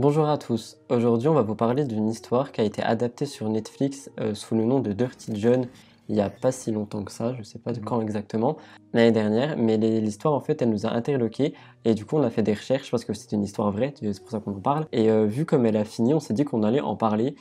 Bonjour à tous, aujourd'hui on va vous parler d'une histoire qui a été adaptée sur Netflix sous le nom de Dirty John il n'y a pas si longtemps que ça, je sais pas de quand exactement, l'année dernière, mais l'histoire en fait elle nous a interloqués et du coup on a fait des recherches parce que c'est une histoire vraie, c'est pour ça qu'on en parle, et vu comme elle a fini on s'est dit qu'on allait en parler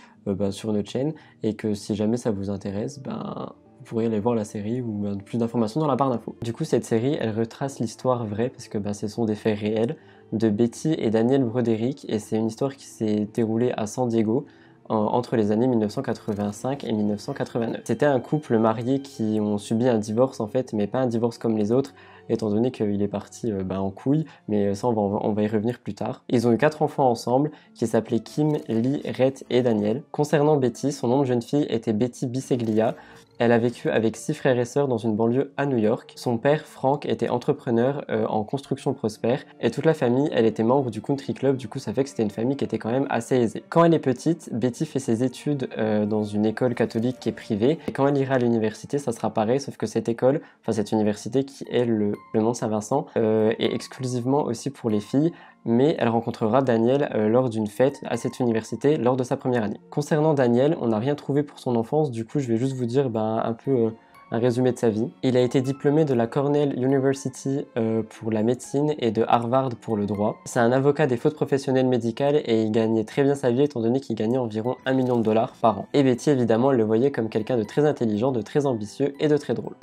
sur notre chaîne et que si jamais ça vous intéresse, vous pourriez aller voir la série ou plus d'informations dans la barre d'infos. Du coup cette série elle retrace l'histoire vraie parce que ce sont des faits réels de Betty et Daniel Broderick et c'est une histoire qui s'est déroulée à San Diego entre les années 1985 et 1989. C'était un couple marié qui ont subi un divorce en fait, mais pas un divorce comme les autres, étant donné qu'il est parti en couille, mais ça on va y revenir plus tard. Ils ont eu 4 enfants ensemble qui s'appelaient Kim, Lee, Rhett et Daniel. Concernant Betty, son nom de jeune fille était Betty Biseglia. Elle a vécu avec 6 frères et sœurs dans une banlieue à New York. Son père, Frank, était entrepreneur en construction prospère et toute la famille, elle était membre du country club, du coup ça fait que c'était une famille qui était quand même assez aisée. Quand elle est petite, Betty fait ses études dans une école catholique qui est privée et quand elle ira à l'université, ça sera pareil, sauf que cette école, cette université qui est le Mont Saint-Vincent, est exclusivement aussi pour les filles, mais elle rencontrera Daniel lors d'une fête à cette université lors de sa première année. Concernant Daniel, on n'a rien trouvé pour son enfance, du coup je vais juste vous dire un peu un résumé de sa vie. Il a été diplômé de la Cornell University pour la médecine et de Harvard pour le droit. C'est un avocat des fautes professionnelles médicales et il gagnait très bien sa vie étant donné qu'il gagnait environ 1 million de dollars par an. Et Betty évidemment elle le voyait comme quelqu'un de très intelligent, de très ambitieux et de très drôle.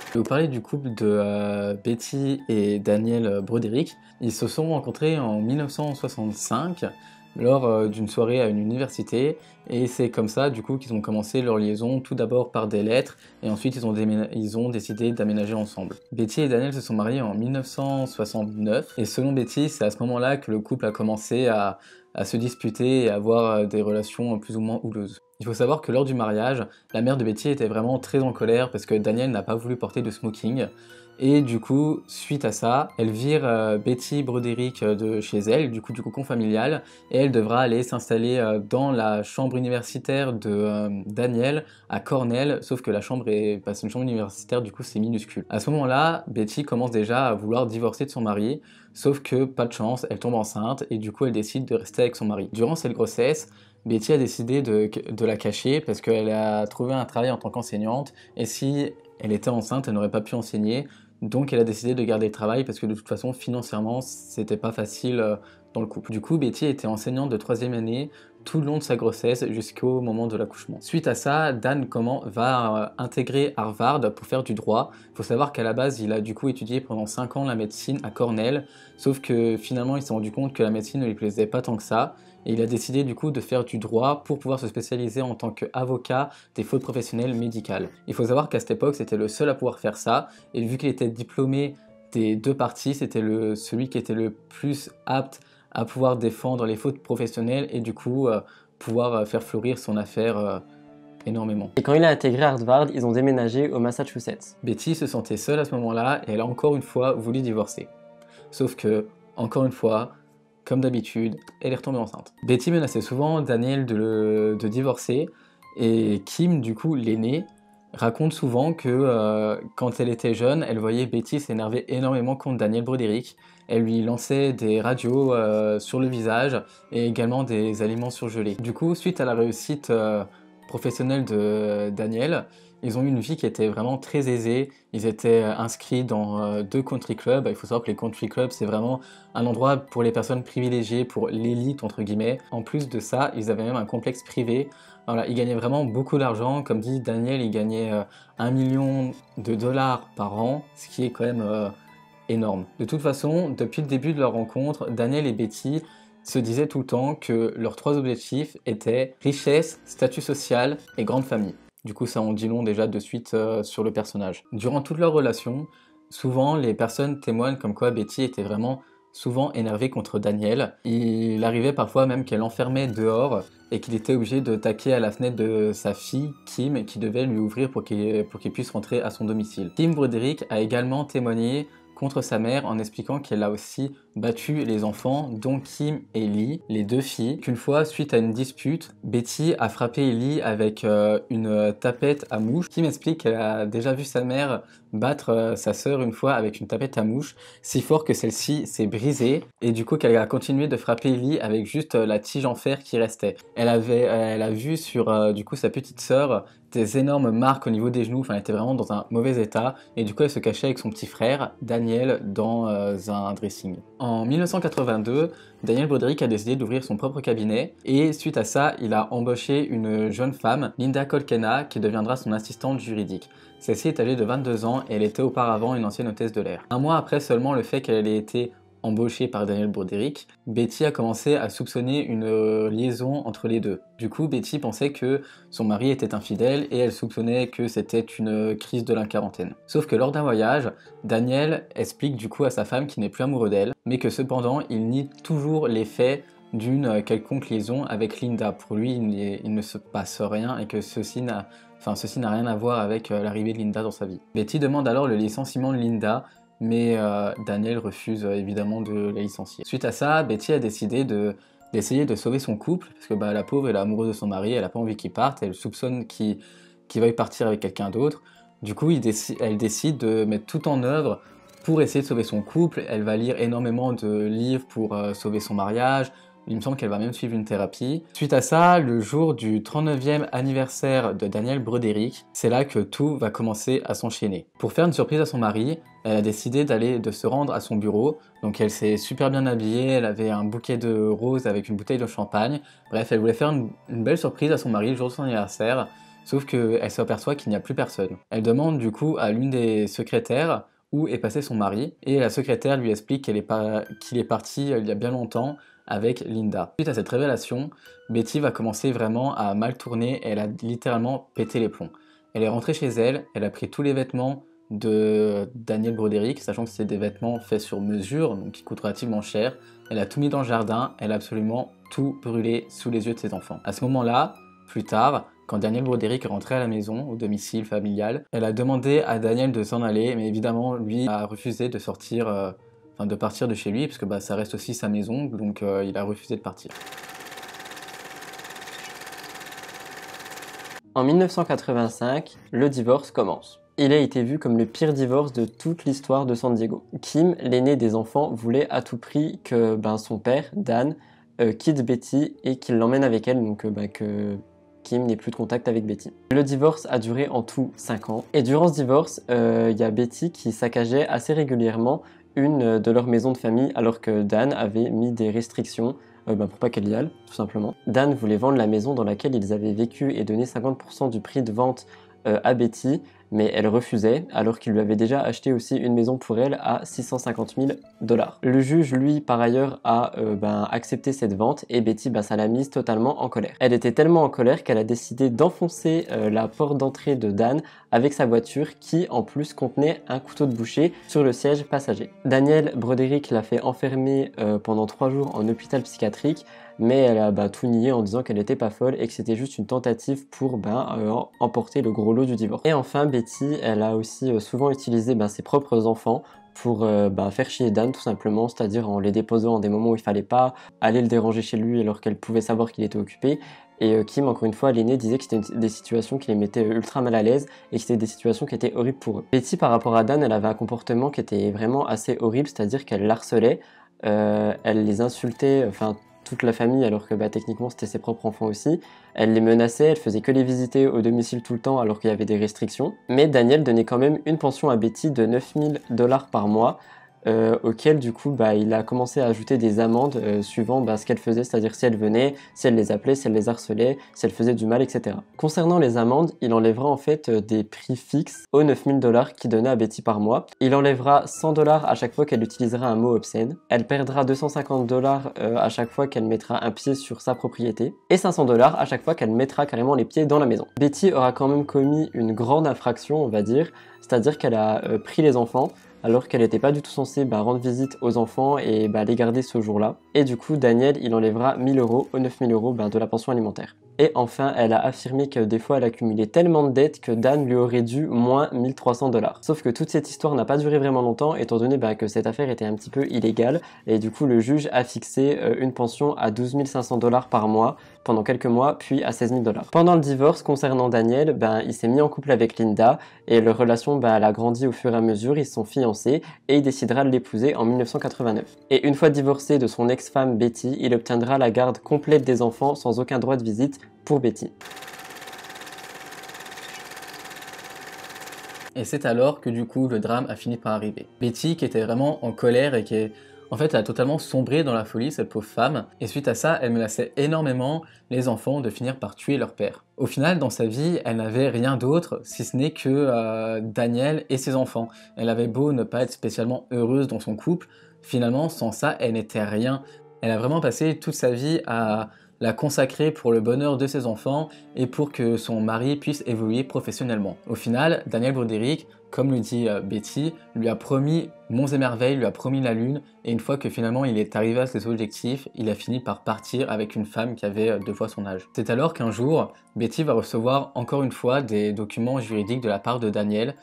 Je vais vous parler du couple de Betty et Daniel Broderick. Ils se sont rencontrés en 1965 lors d'une soirée à une université et c'est comme ça du coup qu'ils ont commencé leur liaison, tout d'abord par des lettres et ensuite ils ont décidé d'aménager ensemble. Betty et Daniel se sont mariés en 1969 et selon Betty c'est à ce moment-là que le couple a commencé à se disputer et à avoir des relations plus ou moins houleuses. Il faut savoir que lors du mariage, la mère de Betty était vraiment très en colère parce que Daniel n'a pas voulu porter de smoking. Et du coup, suite à ça, elle vire Betty Broderick de chez elle, du cocon familial, et elle devra aller s'installer dans la chambre universitaire de Daniel à Cornell, sauf que la chambre est une chambre universitaire, du coup c'est minuscule. À ce moment-là, Betty commence déjà à vouloir divorcer de son mari, sauf que pas de chance, elle tombe enceinte et du coup elle décide de rester avec son mari. Durant cette grossesse, Betty a décidé de la cacher parce qu'elle a trouvé un travail en tant qu'enseignante et si elle était enceinte, elle n'aurait pas pu enseigner. Donc elle a décidé de garder le travail parce que de toute façon, financièrement, c'était pas facile dans le couple. Du coup, Betty était enseignante de 3e année tout le long de sa grossesse jusqu'au moment de l'accouchement. Suite à ça, Dan va intégrer Harvard pour faire du droit. Il faut savoir qu'à la base, il a du coup étudié pendant 5 ans la médecine à Cornell, sauf que finalement, il s'est rendu compte que la médecine ne lui plaisait pas tant que ça. Et il a décidé du coup de faire du droit pour pouvoir se spécialiser en tant qu'avocat des fautes professionnelles médicales. Il faut savoir qu'à cette époque, c'était le seul à pouvoir faire ça, et vu qu'il était diplômé des deux parties, c'était celui qui était le plus apte à pouvoir défendre les fautes professionnelles et du coup pouvoir faire fleurir son affaire énormément. Et quand il a intégré Harvard, ils ont déménagé au Massachusetts. Betty se sentait seule à ce moment-là et elle a encore une fois voulu divorcer. Sauf que, encore une fois, comme d'habitude, elle est retombée enceinte. Betty menaçait souvent Daniel de divorcer et Kim, du coup l'aînée, raconte souvent que quand elle était jeune, elle voyait Betty s'énerver énormément contre Daniel Broderick. Elle lui lançait des radios sur le visage et également des aliments surgelés. Du coup, suite à la réussite professionnelle de Daniel, ils ont eu une vie qui était vraiment très aisée. Ils étaient inscrits dans 2 country clubs. Il faut savoir que les country clubs, c'est vraiment un endroit pour les personnes privilégiées, pour l'élite entre guillemets. En plus de ça, ils avaient même un complexe privé. Voilà, ils gagnaient vraiment beaucoup d'argent. Comme dit Daniel, il gagnait 1 million de dollars par an, ce qui est quand même énorme. De toute façon, depuis le début de leur rencontre, Daniel et Betty se disaient tout le temps que leurs 3 objectifs étaient richesse, statut social et grande famille. Du coup, ça en dit long déjà de suite sur le personnage. Durant toute leur relation, souvent les personnes témoignent comme quoi Betty était vraiment souvent énervée contre Daniel. Il arrivait parfois même qu'elle l'enfermait dehors et qu'il était obligé de taquer à la fenêtre de sa fille, Kim, qui devait lui ouvrir pour qu'il puisse rentrer à son domicile. Kim Broderick a également témoigné contre sa mère en expliquant qu'elle a aussi battu les enfants, dont Kim et Lee, les deux filles. Qu'une fois, suite à une dispute, Betty a frappé Lee avec une tapette à mouche. Kim explique qu'elle a déjà vu sa mère battre sa sœur une fois avec une tapette à mouche, si fort que celle-ci s'est brisée, et du coup qu'elle a continué de frapper Lee avec juste la tige en fer qui restait. Elle a vu sur du coup sa petite sœur des énormes marques au niveau des genoux, enfin elle était vraiment dans un mauvais état, et du coup elle se cachait avec son petit frère, Daniel, dans un dressing. En 1982, Daniel Broderick a décidé d'ouvrir son propre cabinet, et suite à ça, il a embauché une jeune femme, Linda Kolkena, qui deviendra son assistante juridique. Celle-ci est âgée de 22 ans et elle était auparavant une ancienne hôtesse de l'air. Un mois après seulement le fait qu'elle ait été embauchée par Daniel Broderick, Betty a commencé à soupçonner une liaison entre les deux. Du coup, Betty pensait que son mari était infidèle et elle soupçonnait que c'était une crise de la quarantaine. Sauf que lors d'un voyage, Daniel explique du coup à sa femme qu'il n'est plus amoureux d'elle, mais que cependant, il nie toujours les faits d'une quelconque liaison avec Linda. Pour lui, il ne se passe rien et que ceci n'a rien à voir avec l'arrivée de Linda dans sa vie. Betty demande alors le licenciement de Linda, mais Daniel refuse évidemment de la licencier. Suite à ça, Betty a décidé d'essayer de sauver son couple, parce que la pauvre elle est amoureuse de son mari, elle n'a pas envie qu'il parte, elle soupçonne qu'il veuille partir avec quelqu'un d'autre. Du coup, elle décide de mettre tout en œuvre pour essayer de sauver son couple. Elle va lire énormément de livres pour sauver son mariage. Il me semble qu'elle va même suivre une thérapie. Suite à ça, le jour du 39e anniversaire de Daniel Broderick, c'est là que tout va commencer à s'enchaîner. Pour faire une surprise à son mari, elle a décidé de se rendre à son bureau. Donc elle s'est super bien habillée, elle avait un bouquet de roses avec une bouteille de champagne. Bref, elle voulait faire une belle surprise à son mari le jour de son anniversaire, sauf qu'elle s'aperçoit qu'il n'y a plus personne. Elle demande du coup à l'une des secrétaires où est passé son mari, et la secrétaire lui explique qu'il est parti il y a bien longtemps avec Linda. Suite à cette révélation, Betty va commencer vraiment à mal tourner, elle a littéralement pété les plombs. Elle est rentrée chez elle, elle a pris tous les vêtements de Daniel Broderick, sachant que c'est des vêtements faits sur mesure, donc qui coûtent relativement cher. Elle a tout mis dans le jardin, elle a absolument tout brûlé sous les yeux de ses enfants. À ce moment-là, plus tard, quand Daniel Broderick est rentré à la maison, au domicile familial, elle a demandé à Daniel de s'en aller, mais évidemment, lui a refusé de de partir de chez lui, parce que ça reste aussi sa maison, donc il a refusé de partir. En 1985, le divorce commence. Il a été vu comme le pire divorce de toute l'histoire de San Diego. Kim, l'aîné des enfants, voulait à tout prix que son père, Dan, quitte Betty et qu'il l'emmène avec elle, donc que Kim n'ait plus de contact avec Betty. Le divorce a duré en tout 5 ans. Et durant ce divorce, il y a Betty qui saccageait assez régulièrement une de leurs maisons de famille alors que Dan avait mis des restrictions pour pas qu'elle y aille, tout simplement. Dan voulait vendre la maison dans laquelle ils avaient vécu et donner 50% du prix de vente à Betty, mais elle refusait, alors qu'il lui avait déjà acheté aussi une maison pour elle à 650 000 $. Le juge, lui, par ailleurs, a accepté cette vente, et Betty, ça l'a mise totalement en colère. Elle était tellement en colère qu'elle a décidé d'enfoncer la porte d'entrée de Dan avec sa voiture, qui en plus contenait un couteau de boucher sur le siège passager. Daniel Broderick l'a fait enfermer pendant 3 jours en hôpital psychiatrique, mais elle a tout nié en disant qu'elle n'était pas folle et que c'était juste une tentative pour emporter le gros lot du divorce. Et enfin, Betty, elle a aussi souvent utilisé ses propres enfants pour faire chier Dan, tout simplement, c'est-à-dire en les déposant en des moments où il fallait pas aller le déranger chez lui alors qu'elle pouvait savoir qu'il était occupé. Et Kim, encore une fois, l'aîné, disait que c'était des situations qui les mettaient ultra mal à l'aise et que c'était des situations qui étaient horribles pour eux. Betty, par rapport à Dan, elle avait un comportement qui était vraiment assez horrible, c'est-à-dire qu'elle l'harcelait, elle les insultait, toute la famille, alors que techniquement c'était ses propres enfants aussi. Elle les menaçait, elle faisait que les visiter au domicile tout le temps alors qu'il y avait des restrictions. Mais Daniel donnait quand même une pension à Betty de 9 000 $ par mois, auquel du coup il a commencé à ajouter des amendes suivant ce qu'elle faisait, c'est-à-dire si elle venait, si elle les appelait, si elle les harcelait, si elle faisait du mal, etc. Concernant les amendes, il enlèvera en fait des prix fixes aux 9 000 $ qu'il donnait à Betty par mois. Il enlèvera 100 $ à chaque fois qu'elle utilisera un mot obscène. Elle perdra 250 $ à chaque fois qu'elle mettra un pied sur sa propriété, et 500 $ à chaque fois qu'elle mettra carrément les pieds dans la maison. Betty aura quand même commis une grande infraction, on va dire, c'est-à-dire qu'elle a pris les enfants alors qu'elle n'était pas du tout censée rendre visite aux enfants et les garder ce jour-là. Et du coup, Daniel, il enlèvera 1 000 € aux 9 000 € de la pension alimentaire. Et enfin, elle a affirmé que des fois elle accumulait tellement de dettes que Dan lui aurait dû moins 1300 $. Sauf que toute cette histoire n'a pas duré vraiment longtemps, étant donné que cette affaire était un petit peu illégale, et du coup le juge a fixé une pension à 12 500 $ par mois pendant quelques mois, puis à 16 000 $. Pendant le divorce, concernant Daniel, il s'est mis en couple avec Linda, et leur relation elle a grandi au fur et à mesure, ils se sont fiancés, et il décidera de l'épouser en 1989. Et une fois divorcé de son ex-femme Betty, il obtiendra la garde complète des enfants sans aucun droit de visite pour Betty. Et c'est alors que du coup le drame a fini par arriver. Betty, qui était vraiment en colère et qui en fait, a totalement sombré dans la folie, cette pauvre femme, et suite à ça, elle menaçait énormément les enfants de finir par tuer leur père. Au final, dans sa vie, elle n'avait rien d'autre, si ce n'est que Daniel et ses enfants. Elle avait beau ne pas être spécialement heureuse dans son couple, finalement, sans ça, elle n'était rien. Elle a vraiment passé toute sa vie à la consacrer pour le bonheur de ses enfants et pour que son mari puisse évoluer professionnellement. Au final, Daniel Broderick, comme le dit Betty, lui a promis monts et merveilles, lui a promis la lune, et une fois que finalement il est arrivé à ses objectifs, il a fini par partir avec une femme qui avait 2 fois son âge. C'est alors qu'un jour, Betty va recevoir encore une fois des documents juridiques de la part de Daniel,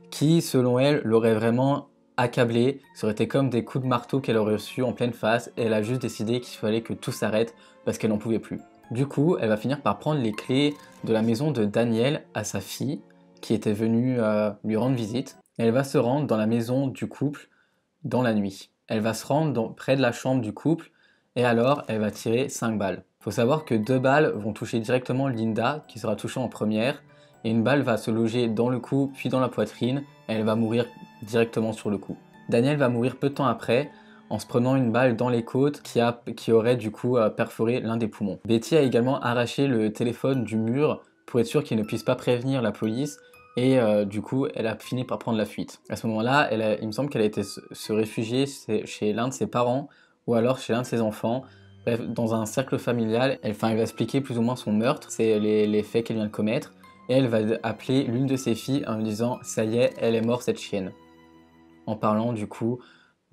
qui, selon elle, l'aurait vraiment accablée, ça aurait été comme des coups de marteau qu'elle aurait reçus en pleine face, et elle a juste décidé qu'il fallait que tout s'arrête parce qu'elle n'en pouvait plus. Du coup, elle va finir par prendre les clés de la maison de Daniel à sa fille, qui était venue lui rendre visite. Elle va se rendre dans la maison du couple dans la nuit. Elle va se rendre près de la chambre du couple, et alors elle va tirer 5 balles. Il faut savoir que 2 balles vont toucher directement Linda, qui sera touchée en première, et une balle va se loger dans le cou puis dans la poitrine, et elle va mourir directement sur le coup. Daniel va mourir peu de temps après, en se prenant une balle dans les côtes qui aurait du coup perforé l'un des poumons. Betty a également arraché le téléphone du mur pour être sûr qu'il ne puisse pas prévenir la police, et du coup elle a fini par prendre la fuite. À ce moment-là, il me semble qu'elle a été se réfugier chez l'un de ses parents ou alors chez l'un de ses enfants. Bref, dans un cercle familial, elle va expliquer plus ou moins son meurtre, c'est les faits qu'elle vient de commettre, et elle va appeler l'une de ses filles en lui disant « ça y est, elle est morte cette chienne », en parlant du coup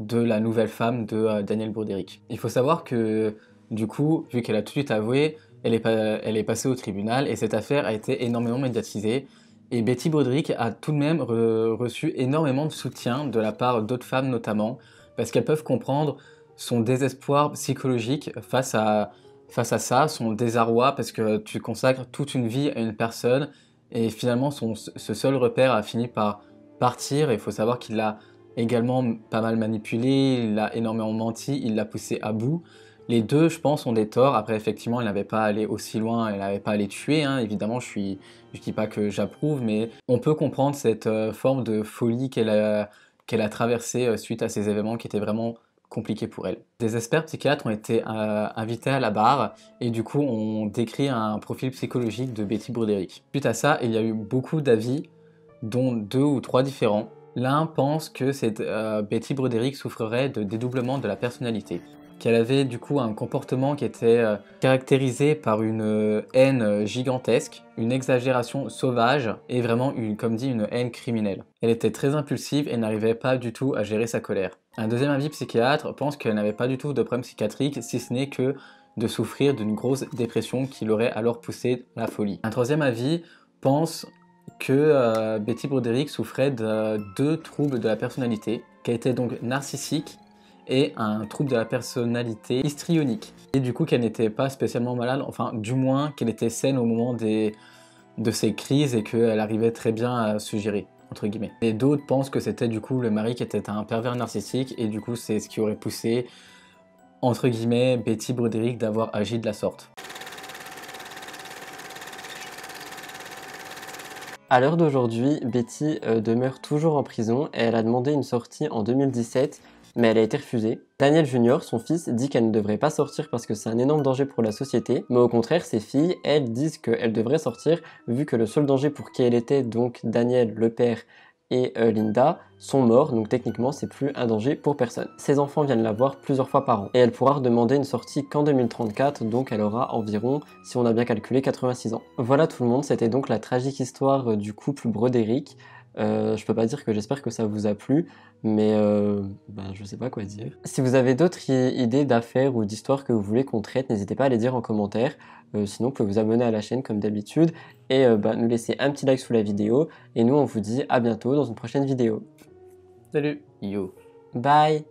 de la nouvelle femme de Daniel Broderick. Il faut savoir que du coup, vu qu'elle a tout de suite avoué, elle est passée au tribunal et cette affaire a été énormément médiatisée. Et Betty Broderick a tout de même reçu énormément de soutien de la part d'autres femmes notamment, parce qu'elles peuvent comprendre son désespoir psychologique face à ça, son désarroi, parce que tu consacres toute une vie à une personne et finalement ce seul repère a fini par partir. Et il faut savoir qu'il l'a également pas mal manipulé, il a énormément menti, il l'a poussé à bout. Les deux, je pense, ont des torts. Après, effectivement, elle n'avait pas à aller aussi loin, elle n'avait pas à les tuer, hein. Évidemment, je dis pas que j'approuve, mais on peut comprendre cette forme de folie qu'elle a traversée suite à ces événements qui étaient vraiment compliqués pour elle. Des experts psychiatres ont été invités à la barre et du coup, on décrit un profil psychologique de Betty Broderick. Suite à ça, il y a eu beaucoup d'avis, dont 2 ou 3 différents. L'un pense que Betty Broderick souffrirait de dédoublement de la personnalité, qu'elle avait du coup un comportement qui était caractérisé par une haine gigantesque, une exagération sauvage et vraiment, comme dit, une haine criminelle. Elle était très impulsive et n'arrivait pas du tout à gérer sa colère. Un deuxième avis psychiatre pense qu'elle n'avait pas du tout de problème psychiatrique, si ce n'est que de souffrir d'une grosse dépression qui l'aurait alors poussé à la folie. Un troisième avis pense que Betty Broderick souffrait de 2 troubles de la personnalité, qu'elle était donc narcissique et un trouble de la personnalité histrionique. Et du coup qu'elle n'était pas spécialement malade, enfin du moins qu'elle était saine au moment de ses crises et qu'elle arrivait très bien à se gérer, entre guillemets. Et d'autres pensent que c'était du coup le mari qui était un pervers narcissique et du coup c'est ce qui aurait poussé, entre guillemets, Betty Broderick d'avoir agi de la sorte. À l'heure d'aujourd'hui, Betty demeure toujours en prison et elle a demandé une sortie en 2017, mais elle a été refusée. Daniel Jr., son fils, dit qu'elle ne devrait pas sortir parce que c'est un énorme danger pour la société, mais au contraire, ses filles, elles, disent qu'elle devrait sortir vu que le seul danger pour qui elle était, donc Daniel, le père, et Linda, sont morts, donc techniquement c'est plus un danger pour personne. Ses enfants viennent la voir plusieurs fois par an, et elle pourra demander une sortie qu'en 2034, donc elle aura environ, si on a bien calculé, 86 ans. Voilà tout le monde, c'était donc la tragique histoire du couple Broderick. Je peux pas dire que j'espère que ça vous a plu, mais je sais pas quoi dire. Si vous avez d'autres idées d'affaires ou d'histoires que vous voulez qu'on traite, n'hésitez pas à les dire en commentaire. Sinon, vous pouvez vous abonner à la chaîne comme d'habitude et nous laisser un petit like sous la vidéo. Et nous, on vous dit à bientôt dans une prochaine vidéo. Salut. Yo. Bye!